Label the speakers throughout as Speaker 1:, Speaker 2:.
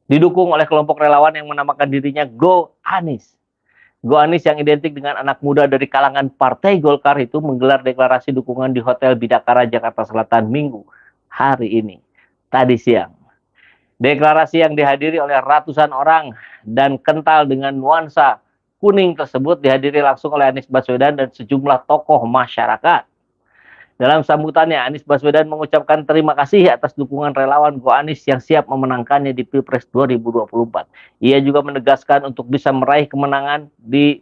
Speaker 1: didukung oleh kelompok relawan yang menamakan dirinya Go Anies. Go Anies yang identik dengan anak muda dari kalangan Partai Golkar itu menggelar deklarasi dukungan di Hotel Bidakara, Jakarta Selatan Minggu hari ini, tadi siang. Deklarasi yang dihadiri oleh ratusan orang dan kental dengan nuansa kuning tersebut dihadiri langsung oleh Anies Baswedan dan sejumlah tokoh masyarakat. Dalam sambutannya, Anies Baswedan mengucapkan terima kasih atas dukungan relawan Go Anies yang siap memenangkannya di Pilpres 2024. Ia juga menegaskan untuk bisa meraih kemenangan di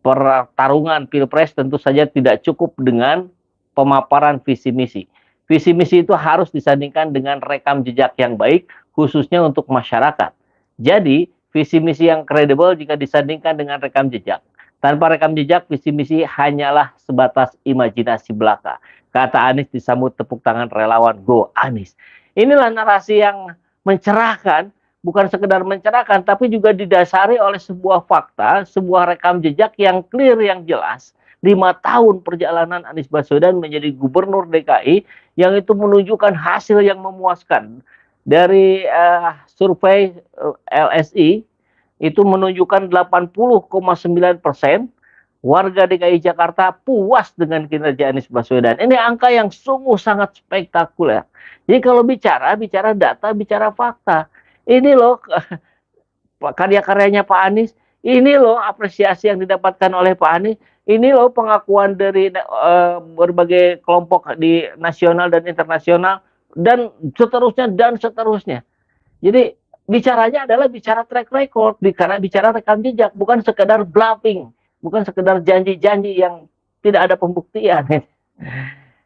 Speaker 1: pertarungan Pilpres tentu saja tidak cukup dengan pemaparan visi misi. Visi misi itu harus disandingkan dengan rekam jejak yang baik, khususnya untuk masyarakat. Jadi, visi misi yang kredibel jika disandingkan dengan rekam jejak. Tanpa rekam jejak, visi misi hanyalah sebatas imajinasi belaka. Kata Anies disambut tepuk tangan relawan Go Anies. Inilah narasi yang mencerahkan, bukan sekedar mencerahkan, tapi juga didasari oleh sebuah fakta, sebuah rekam jejak yang clear, yang jelas. 5 tahun perjalanan Anies Baswedan menjadi gubernur DKI, yang itu menunjukkan hasil yang memuaskan. Dari survei LSI, itu menunjukkan 80,9% warga DKI Jakarta puas dengan kinerja Anies Baswedan. Ini angka yang sungguh sangat spektakuler. Jadi kalau bicara data, bicara fakta. Ini loh karya-karyanya Pak Anies, ini loh apresiasi yang didapatkan oleh Pak Anies, ini loh pengakuan dari berbagai kelompok di nasional dan internasional, dan seterusnya dan seterusnya. Jadi bicaranya adalah bicara track record, bicara rekam jejak, bukan sekedar bluffing, bukan sekedar janji-janji yang tidak ada pembuktian.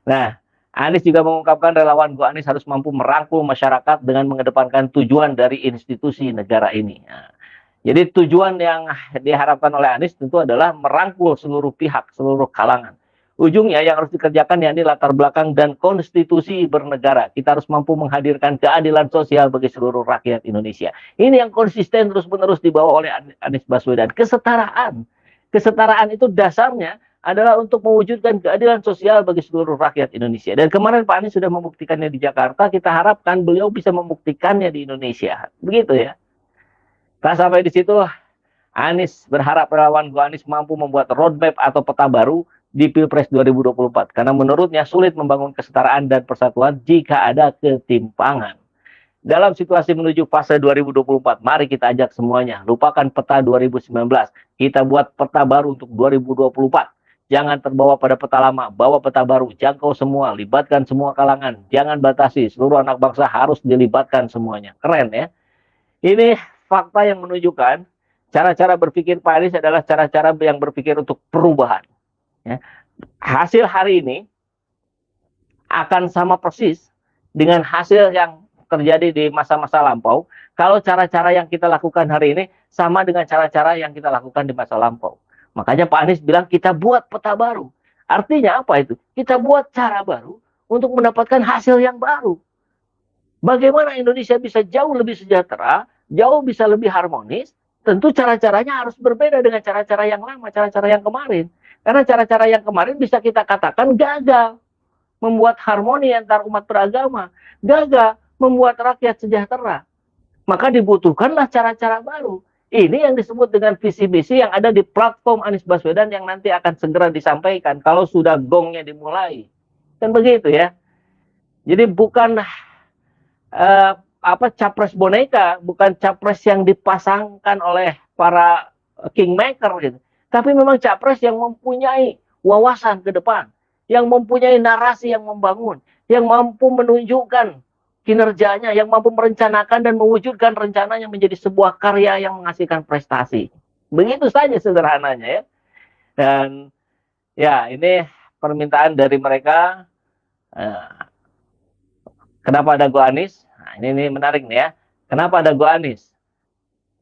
Speaker 1: Nah, Anies juga mengungkapkan relawan Go Anies harus mampu merangkul masyarakat dengan mengedepankan tujuan dari institusi negara ini. Nah, jadi tujuan yang diharapkan oleh Anies tentu adalah merangkul seluruh pihak, seluruh kalangan. Ujungnya yang harus dikerjakan yakni latar belakang dan konstitusi bernegara. Kita harus mampu menghadirkan keadilan sosial bagi seluruh rakyat Indonesia. Ini yang konsisten terus-menerus dibawa oleh Anies Baswedan. Kesetaraan. Kesetaraan itu dasarnya adalah untuk mewujudkan keadilan sosial bagi seluruh rakyat Indonesia. Dan kemarin Pak Anies sudah membuktikannya di Jakarta, kita harapkan beliau bisa membuktikannya di Indonesia. Begitu ya. Tak sampai di situ, Anies berharap relawan Go Anies mampu membuat roadmap atau peta baru di Pilpres 2024. Karena menurutnya sulit membangun kesetaraan dan persatuan jika ada ketimpangan. Dalam situasi menuju fase 2024, mari kita ajak semuanya. Lupakan peta 2019. Kita buat peta baru untuk 2024. Jangan terbawa pada peta lama, bawa peta baru, jangkau semua, libatkan semua kalangan. Jangan batasi, seluruh anak bangsa harus dilibatkan semuanya. Keren ya. Ini fakta yang menunjukkan cara-cara berpikir Pak Anies adalah cara-cara yang berpikir untuk perubahan. Ya. Hasil hari ini akan sama persis dengan hasil yang terjadi di masa-masa lampau kalau cara-cara yang kita lakukan hari ini sama dengan cara-cara yang kita lakukan di masa lampau. Makanya Pak Anies bilang kita buat peta baru. Artinya apa itu? Kita buat cara baru untuk mendapatkan hasil yang baru. Bagaimana Indonesia bisa jauh lebih sejahtera, jauh bisa lebih harmonis, tentu cara-caranya harus berbeda dengan cara-cara yang lama, cara-cara yang kemarin. Karena cara-cara yang kemarin bisa kita katakan gagal membuat harmoni antar umat beragama, gagal membuat rakyat sejahtera. Maka dibutuhkanlah cara-cara baru. Ini yang disebut dengan visi misi yang ada di platform Anies Baswedan yang nanti akan segera disampaikan kalau sudah gongnya dimulai. Kan begitu ya. Jadi bukan capres boneka, bukan capres yang dipasangkan oleh para kingmaker gitu. Tapi memang capres yang mempunyai wawasan ke depan, yang mempunyai narasi yang membangun, yang mampu menunjukkan kinerjanya, yang mampu merencanakan dan mewujudkan rencananya menjadi sebuah karya yang menghasilkan prestasi. Begitu saja sederhananya ya. Dan ya ini permintaan dari mereka. Kenapa ada Go Anies? Nah, ini menarik nih ya. Kenapa ada Go Anies?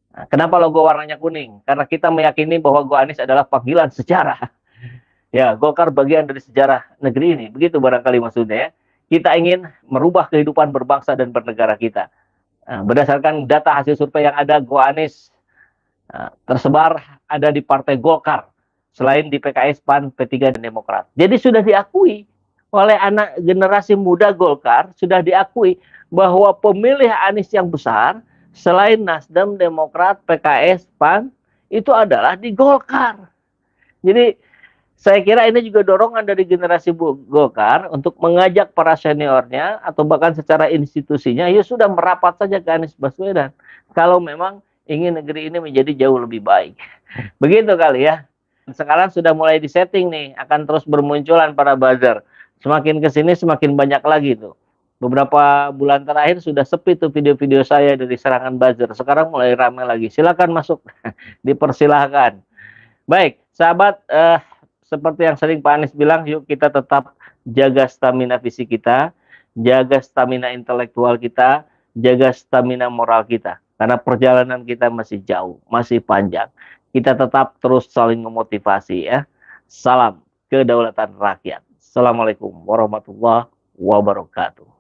Speaker 1: Nah, kenapa logo warnanya kuning? Karena kita meyakini bahwa Go Anies adalah panggilan sejarah. Ya, Golkar bagian dari sejarah negeri ini. Begitu barangkali maksudnya ya. Kita ingin merubah kehidupan berbangsa dan bernegara kita. Nah, berdasarkan data hasil survei yang ada, Go Anies tersebar ada di Partai Golkar. Selain di PKS, PAN, P3, dan Demokrat. Jadi sudah diakui oleh anak generasi muda Golkar, sudah diakui bahwa pemilih Anies yang besar selain Nasdem, Demokrat, PKS, PAN, itu adalah di Golkar. Jadi saya kira ini juga dorongan dari generasi Golkar untuk mengajak para seniornya atau bahkan secara institusinya, ya sudah merapat saja ke Anies Baswedan. Kalau memang ingin negeri ini menjadi jauh lebih baik. Begitu kali ya. Sekarang sudah mulai disetting nih, akan terus bermunculan para buzzer. Semakin ke sini semakin banyak lagi tuh. Beberapa bulan terakhir sudah sepi tuh video-video saya dari serangan buzzer. Sekarang mulai ramai lagi. Silakan masuk, dipersilahkan. Baik, sahabat, seperti yang sering Pak Anies bilang, yuk kita tetap jaga stamina fisik kita, jaga stamina intelektual kita, jaga stamina moral kita. Karena perjalanan kita masih jauh, masih panjang. Kita tetap terus saling memotivasi ya. Salam kedaulatan rakyat. Assalamualaikum warahmatullahi wabarakatuh.